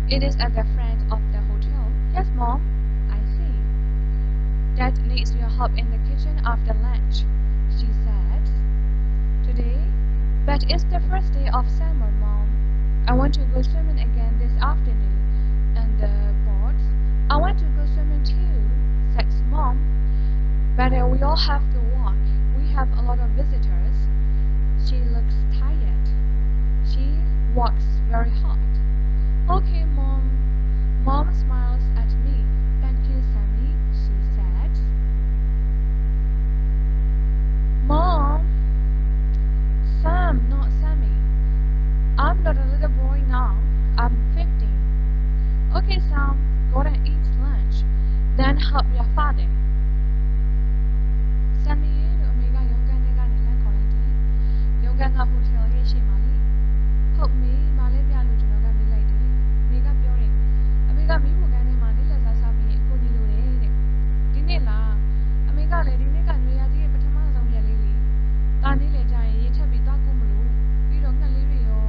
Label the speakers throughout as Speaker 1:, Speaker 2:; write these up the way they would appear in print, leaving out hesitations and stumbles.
Speaker 1: It is at the front of the hotel. Yes, Mom. I see. Dad needs your help in the kitchen after lunch, she said. Today? But it's the first day of summer, Mom. I want to go swimming again this afternoon. And the boats? I want to go swimming too, said Mom. But we all have to walk. We have a lot of visitors. She looks tired. She walks very hard. Okay, Mom. Mom smiles at me. Thank you, Sammy, she said. Mom! Sam, not Sammy. I'm not a little boy now. I'm 15. Okay, Sam, go and eat lunch. Then help your father. Sammy လို့အမေကရုံးခန်းထဲကနေလမ်းခေါ်လိုက်တယ်။ရုံးခန်းကဟိုတယ်ရဲ့ရှေ့မှာလေ။ဟုတ်မေးမလဲပြလို့ကျွန်တော်ကမေးလိုက်တယ်။မေကပြောတယ်။အမေကမီးဖိုခန်းထဲမှာနေလက်စားစားပြီးရင်အကူကြီးလိုတယ်တဲ့။ဒီနေ့လားအမေကလည်းဒီနေ့ကနွေရာသီရဲ့ပထမဆုံးရက်လေးလေ။ဒါနေ့လေကြာရင်ရေထက်ပြီးသွားကူးမလို့ပြီးတော့ငှက်လေးတွေရော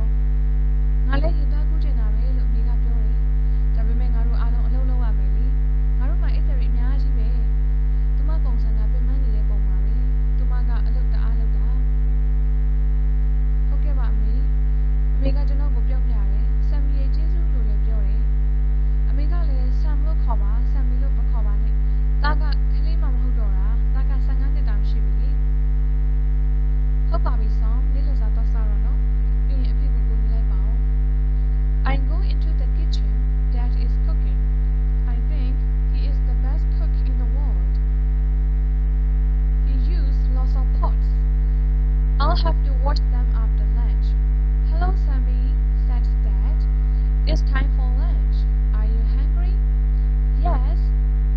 Speaker 1: ငါလည်းရေသားကူးချင်တာပဲလို့အမေကပြောတယ်။ဒါပေမဲ့ငါတို့အားလုံးအလုပ်လုပ်ရမယ်လေ။ငါတို့မှအိတ်တွေအများကြီးပဲ။သူမပုံစံကပြင်ပန်းနေတဲ့ပုံပါပဲ။သူမကအလုပ်တအားလုပ်တာ။ဟုတ်ကဲ့ပါအမေ။အမေကကျွန်တော်ကိုပြောပြတယ်။ဆမ်မီရဲ့ကျေးဇူးလို့လည်းပြောတယ်။အမေကလည်းဆမ်လို့ခေါ်ပါဆမ်မီလို့မခေါ်ပါနဲ့။သားကကလေးမှမဟုတ်တော့တာ။သားက15နှစ်တောင်ရှိပြီလေ။ဟုတ်ပါပြီဆောင်။လေးလက်စားတော့စားတော့နော်။ပြီးရင်အဖေကိုကူညီလိုက်ပါဦး။ I go into the kitchen. Dad is cooking. I think he is the best cook in the world. He used lots of pots. I'll have to wash them after lunch. Hello, Sammy, said Dad. It's time for lunch. Are you hungry? Yes,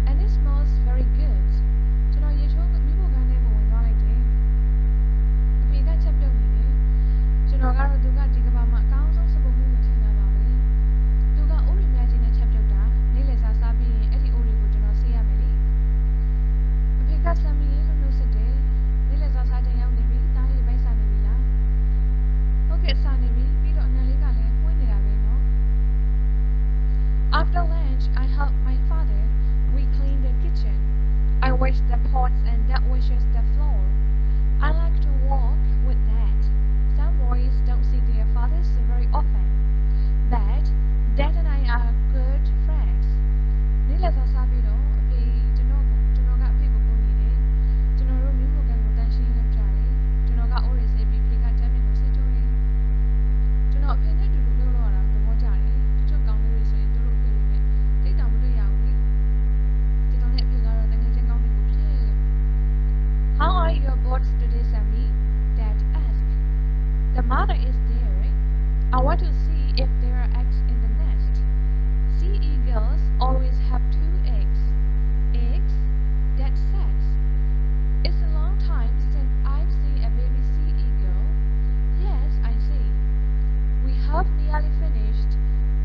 Speaker 1: and it smells very good. ကျွန်တော်ရေချိုးမိဖို့ခန်းထဲကိုဝင်သွားလိုက်တယ်။အဖေကချက်ပြုတ်နေတယ်။ကျွန်တော်ကတော့သူကဒီကမ္ဘာမှာအကောင်းဆုံးစပုတ်မှုလို့ထင်တာပါပဲ။သူကအိုးရီများကြီးနဲ့ချက်ပြုတ်တာနေ့လယ်စာစားပြီးရင်အဲ့ဒီအိုးတွေကိုကျွန်တော်ဆေးရမယ်လေ။အဖေကဆမ်မီရေးလို့နှုတ်ဆက်တယ်။နေ့လယ်စာစားချိန်ရောက်နေပြီ။တားရီပိုက်စားနေပြီလား။ဟုတ်ကဲ့စားနေပြီ။ပြီးတော့အနံလေးကလည်းဝှင်းနေတာပဲနော်။ After lunch, I help my father. We clean the kitchen. I wash the pots and Dad washes the floor. I like to walk with Dad. Some boys don't see their fathers very often. But Dad and I are good friends. နေ့လယ်စာစားပြီးတော့အဖေကျွန်တော်ကအဖေကိုကူညီတယ်။ကျွန်တော်တို့မိဖို့ကန်ကိုတန်းရှင်းလုပ်ကြတယ်။ကျွန်တော်ကအိုးရီဆေးပြီးဖေကတမ်းမြင့်ကိုဆေးကြောတယ်။ကျွန်တော်အဖေနဲ့အတူတူလုပ်ရတာသဘောကျတယ်။တချို့ကောင်လေးတွေဆိုရင်တို့အဖေတွေနဲ့တိတ်တောင်မတွေ့ရဘူးလေ။ကျွန်တော်နဲ့အဖေကတော့တကယ်ချင်းကောင်းနေကိုဖြစ်လို့ How are your birds today, Sammy? Dad asked. The mother is there. I want to see if there are eggs in the nest. Sea eagles always have 2 eggs. Eggs? Dad says. It's a long time since I've seen a baby sea eagle. Yes, I see. We have nearly finished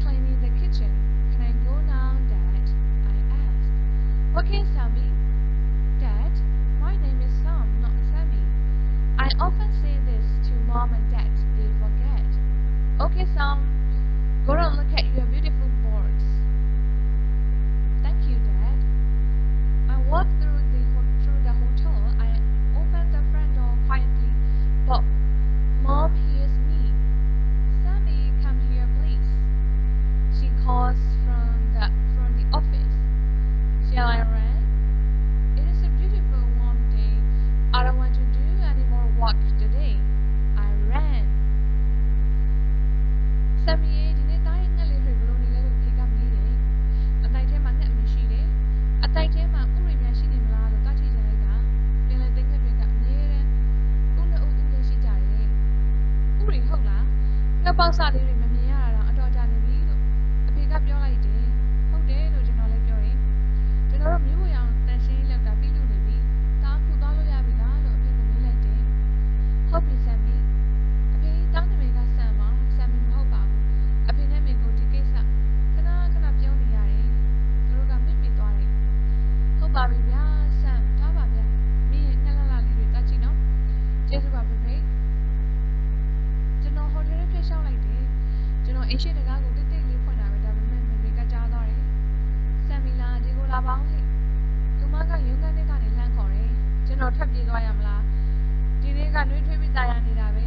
Speaker 1: cleaning the kitchen. Can I go now, Dad? I asked. Okay, Sammy. Dad, my name is Sam, not Sammy. I often say this to Mom and Dad. They forget. Okay, Sam. Go and look at your beautiful birds. Thank you, Dad. I walked through the hotel. I opened the front door quietly, but Mom hears me. Sammy, come here, please. She calls from the office. Shall I run? It is a beautiful warm day. I don't want to do any more work today. I ran. Sammy ဒီနေ့တားရင်ငှက်လေးတွေဘလို့နေလဲလို့ဖေကမေးတယ်။အတိုက်ထဲမှာငှက်မရှိတယ်။အတိုက်ထဲမှာဥရိများရှိနေမလားလို့တားချိချင်လိုက်တာ။ပြင်လဲသိငှက်တွေကအမြဲတမ်းဥနဲ့ဥလေးရှိကြတယ်။ဥရိဟုတ်လား။ငှက်ပေါက်စလေးတွေမမြင်ရတာတော့အတော်ကြာနေပြီလို့အဖေကပြောလိုက်တယ်။ဟုတ်တယ်လို့ကျွန်တော်လည်းပြောတယ်။ကျွန်တော်တို့မျိုးဖို့ရအောင်တန်ရှင်းလောက်တာပြီးလို့နေပြီ။တားခုသွားလို့ရပြီလားလို့အဖေကမေးလိုက်တယ်။ဟုတ်ပြီဆမ်မီ။အဖေတောင်းတမေကဆမ်ပါဆမ်မီမဟုတ်ပါဘူး။အဖေနဲ့မေကိုဒီကိစ္စခဏပြောနေရတယ်။သူတို့ကမိမိသွားတယ်။ဟုတ်ပါပြီဗျာဆမ်ထားပါဗျာ။မင်းရဲ့ငှက်လာလေးတွေတတ်ကြည့်နော်။ကျေးဇူးပါဖေဖေ။ကျွန်တော်ဟိုတယ်ထဲဖြတ်လျှောက်လိုက်တယ်။ကျွန်တော်အိမ်ရှိတကားကိုတိတ်တိတ်လေးဖွင့်တာပဲဒါပေမဲ့ လာပါအောင်ဟဲ့သူမကရုံးခန်းထဲကနေလှမ်းခေါ်တယ်ကျွန်တော်ထွက်ပြေးသွားရမလားဒီနေ့ကနှွေးထွေးပြီးตายရနေတာပဲ